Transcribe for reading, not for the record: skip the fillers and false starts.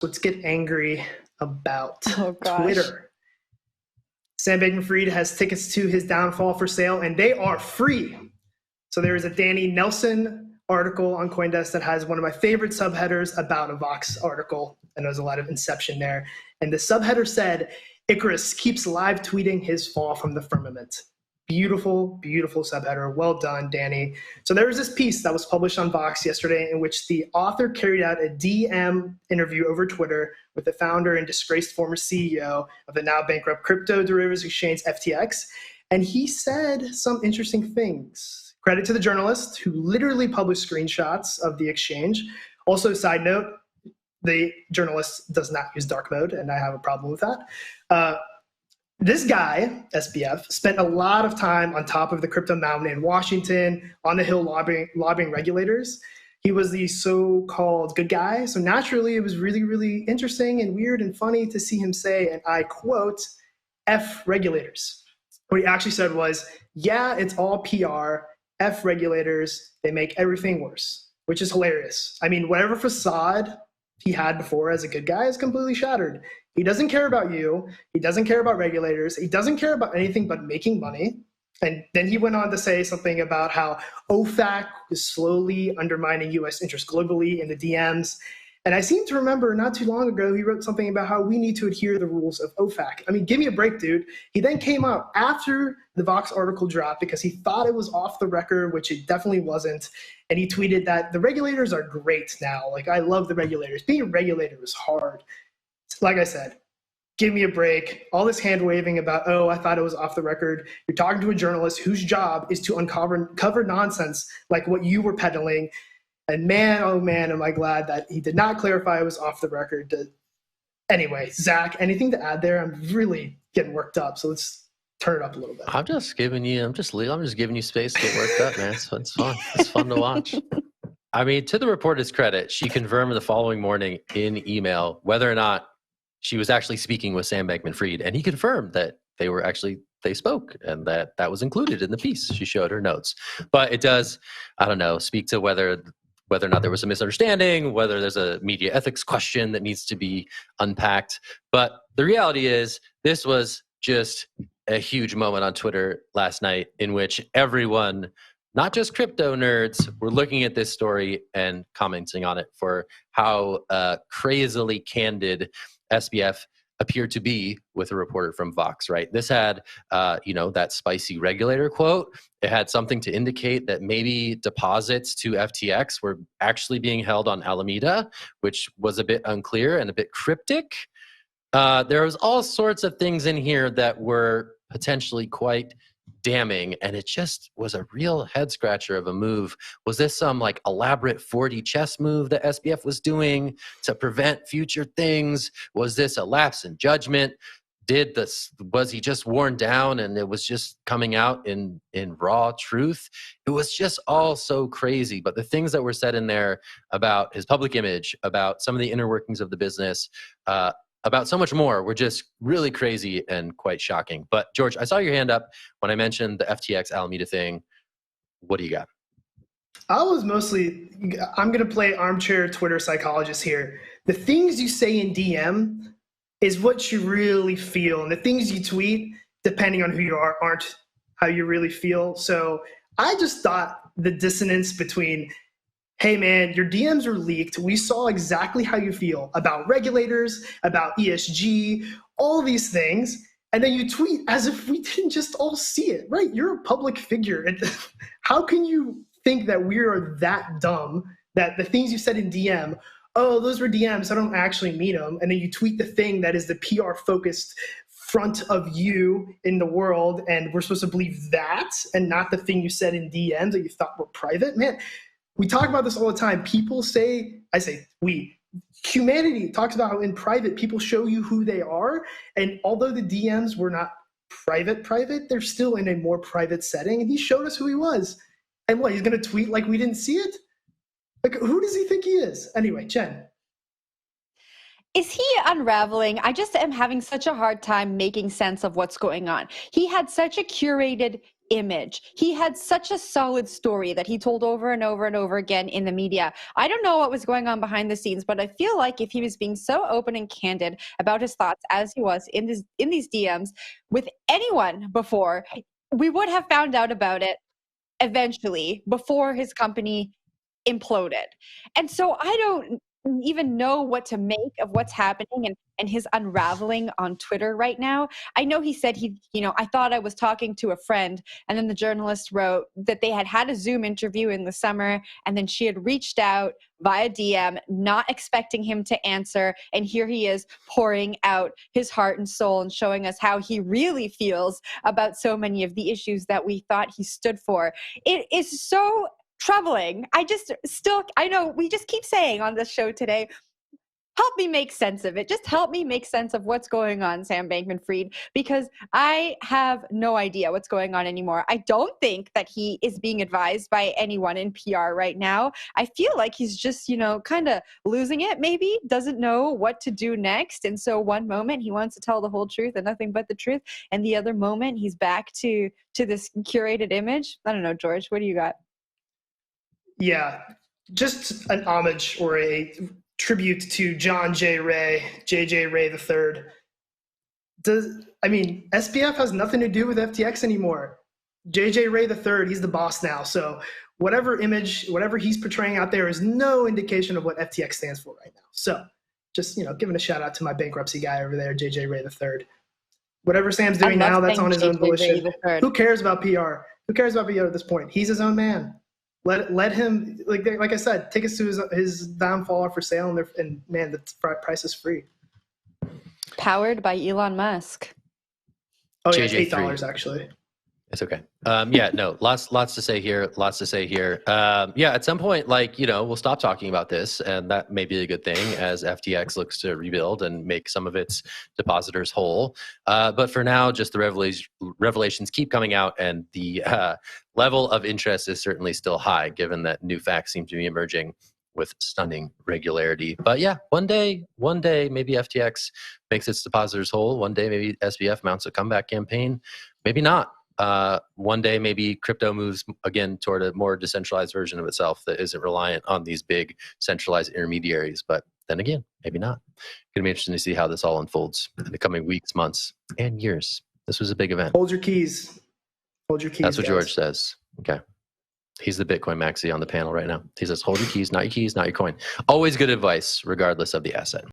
Let's get angry about gosh. Twitter. Sam Bankman-Fried has tickets to his downfall for sale, and they are free. So there is a Danny Nelson article on CoinDesk that has one of my favorite subheaders about a Vox article, and there's a lot of inception there. And the subheader said, Icarus keeps live tweeting his fall from the firmament. Beautiful, beautiful subheader. Well done, Danny. So there was this piece that was published on Vox yesterday in which the author carried out a DM interview over Twitter with the founder and disgraced former CEO of the now bankrupt crypto derivatives exchange FTX. And he said some interesting things. Credit to the journalist who literally published screenshots of the exchange. Also, side note, the journalist does not use dark mode, and I have a problem with that. This guy, SBF, spent a lot of time on top of the crypto mountain in Washington, on the Hill lobbying regulators. He was the so-called good guy. So naturally, it was really, really interesting and weird and funny to see him say, and I quote, F regulators. What he actually said was, yeah, it's all PR, F regulators, they make everything worse, which is hilarious. I mean, whatever facade he had before as a good guy is completely shattered. He doesn't care about you. He doesn't care about regulators. He doesn't care about anything but making money. And then he went on to say something about how OFAC is slowly undermining U.S. interests globally in the DMs. And I seem to remember not too long ago, he wrote something about how we need to adhere to the rules of OFAC. I mean, give me a break, dude. He then came out after the Vox article dropped because he thought it was off the record, which it definitely wasn't. And he tweeted that the regulators are great now. Like, I love the regulators. Being a regulator is hard. Like I said, give me a break. All this hand waving about, oh, I thought it was off the record. You're talking to a journalist whose job is to uncover nonsense like what you were peddling. And man, oh man, am I glad that he did not clarify it was off the record. Anyway, Zach, anything to add there? I'm really getting worked up. So let's turn it up a little bit. I'm just giving you space to get worked up, man. It's fun. It's fun to watch. I mean, to the reporter's credit, she confirmed the following morning in email whether or not she was actually speaking with Sam Bankman-Fried, and he confirmed that they spoke and that was included in the piece. She showed her notes. But it does, I don't know, speak to whether or not there was a misunderstanding, whether there's a media ethics question that needs to be unpacked. But the reality is this was just a huge moment on Twitter last night in which everyone, not just crypto nerds, were looking at this story and commenting on it for how crazily candid SBF appeared to be with a reporter from Vox, right? This had, that spicy regulator quote. It had something to indicate that maybe deposits to FTX were actually being held on Alameda, which was a bit unclear and a bit cryptic. There was all sorts of things in here that were potentially quite damning, and it just was a real head scratcher of a move. Was this some like elaborate 4D chess move that SBF was doing to prevent future things? Was this a lapse in judgment? Was he just worn down and it was just coming out in raw truth? It was just all so crazy. But the things that were said in there about his public image, about some of the inner workings of the business, about so much more were just really crazy and quite shocking. But George, I saw your hand up when I mentioned the FTX Alameda thing. What do you got? I'm going to play armchair Twitter psychologist here. The things you say in DM is what you really feel. And the things you tweet, depending on who you are, aren't how you really feel. So I just thought the dissonance between, hey man, your DMs are leaked. We saw exactly how you feel about regulators, about ESG, all these things. And then you tweet as if we didn't just all see it, right? You're a public figure. And how can you think that we are that dumb that the things you said in DM, oh, those were DMs, I don't actually mean them. And then you tweet the thing that is the PR focused front of you in the world. And we're supposed to believe that and not the thing you said in DMs that you thought were private. Man, we talk about this all the time. People say, humanity talks about how in private, people show you who they are. And although the DMs were not private, they're still in a more private setting. And he showed us who he was. And what, he's going to tweet like we didn't see it? Like, who does he think he is? Anyway, Jen. Is he unraveling? I just am having such a hard time making sense of what's going on. He had such a curated image. He had such a solid story that he told over and over and over again in the media. I don't know what was going on behind the scenes, but I feel like if he was being so open and candid about his thoughts as he was in these DMs with anyone before, we would have found out about it eventually before his company imploded. And so I don't even know what to make of what's happening and his unraveling on Twitter right now. I know he said I thought I was talking to a friend, and then the journalist wrote that they had a Zoom interview in the summer, and then she had reached out via DM, not expecting him to answer, and here he is pouring out his heart and soul and showing us how he really feels about so many of the issues that we thought he stood for. It is so troubling. I know we just keep saying on this show today, help me make sense of it. Just help me make sense of what's going on, Sam Bankman-Fried, because I have no idea what's going on anymore. I don't think that he is being advised by anyone in PR right now. I feel like he's just, kind of losing it, maybe, doesn't know what to do next. And so one moment he wants to tell the whole truth and nothing but the truth. And the other moment he's back to this curated image. I don't know, George, what do you got? Yeah, just an homage or a tribute to John J. Ray, J.J. Ray III. SBF has nothing to do with FTX anymore. J.J. Ray III, he's the boss now. So whatever image, whatever he's portraying out there is no indication of what FTX stands for right now. So just, giving a shout out to my bankruptcy guy over there, J.J. Ray III. Whatever Sam's doing now, that's on his own volition. Who cares about PR? Who cares about PR at this point? He's his own man. Let him, like I said, tickets to his downfall are for sale, and man, the price is free. Powered by Elon Musk. Oh yeah, it's $8 actually. It's okay. Lots to say here. At some point, we'll stop talking about this, and that may be a good thing as FTX looks to rebuild and make some of its depositors whole. But for now, just the revelations keep coming out, and the level of interest is certainly still high, given that new facts seem to be emerging with stunning regularity. But yeah, one day, maybe FTX makes its depositors whole. One day, maybe SBF mounts a comeback campaign. Maybe not. One day, maybe crypto moves again toward a more decentralized version of itself that isn't reliant on these big centralized intermediaries. But then again, maybe not. Going to be interesting to see how this all unfolds in the coming weeks, months, and years. This was a big event. Hold your keys. Hold your keys. That's what guys. George says. Okay. He's the Bitcoin maxi on the panel right now. He says, hold your keys, not your coin. Always good advice, regardless of the asset.